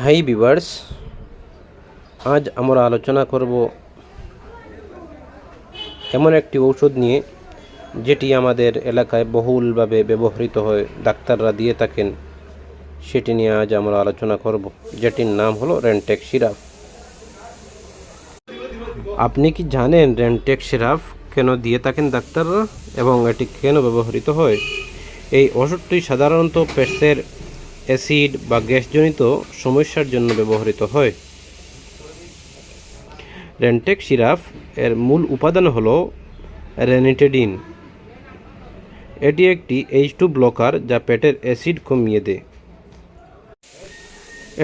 Hi viewers, আজ আমরা আলোচনা করব এমন একটি ঔষধ নিয়ে যেটি আমাদের এলাকায় বহুলভাবে ব্যবহৃত হয়, ডাক্তাররা দিয়ে থাকেন। সেটি নিয়ে আজ আমরা আলোচনা করব, যেটির নাম হলো রেন্টেক সিরাপ। আপনি কি জানেন রেন্টেক সিরাপ কেন দিয়ে থাকেন ডাক্তাররা এবং এটি কেন ব্যবহৃত হয়? এই ওষুধটি সাধারণত পেটের অ্যাসিড বা গ্যাসজনিত সমস্যার জন্য ব্যবহৃত হয়। রেন্টেক সিরাপ এর মূল উপাদান হলো রেনিটেডিন। এটি একটি H2 ব্লকার যা পেটের অ্যাসিড কমিয়ে দেয়।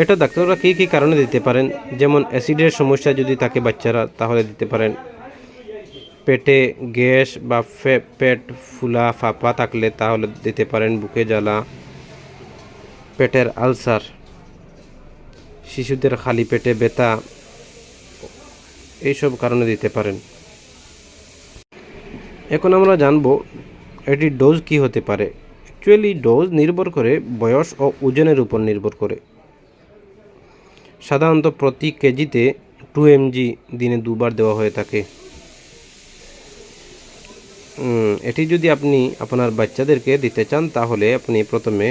এটা ডাক্তাররা কী কী কারণে দিতে পারেন, যেমন অ্যাসিডের সমস্যা যদি থাকে বাচ্চারা তাহলে দিতে পারেন। পেটে গ্যাস বা পেট ফুলা ফাঁপা থাকলে তাহলে দিতে পারেন। বুকে জ্বালা, পেটের আলসার, শিশুদের খালি পেটে ব্যথা, এইসব কারণে দিতে পারেন। এখন আমরা জানব এটির ডোজ কি হতে পারে। অ্যাকচুয়ালি ডোজ নির্ভর করে বয়স ও ওজনের উপর নির্ভর করে। সাধারণত প্রতি কেজিতে 2 mg দিনে 2 বার দেওয়া হয়ে থাকে। এটি যদি আপনি আপনার বাচ্চাদেরকে দিতে চান তাহলে আপনি প্রথমে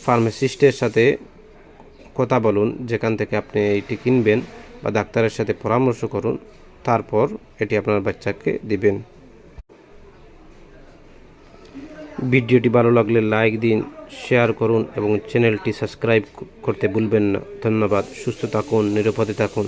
ফার্মাসিস্টের সাথে কথা বলুন, যেখান থেকে আপনি এটি কিনবেন, বা ডাক্তারের সাথে পরামর্শ করুন, তারপর এটি আপনার বাচ্চাকে দিবেন। ভিডিওটি ভালো লাগলে লাইক দিন, শেয়ার করুন এবং চ্যানেলটি সাবস্ক্রাইব করতে ভুলবেন না। ধন্যবাদ। সুস্থ থাকুন, নিরাপদে থাকুন।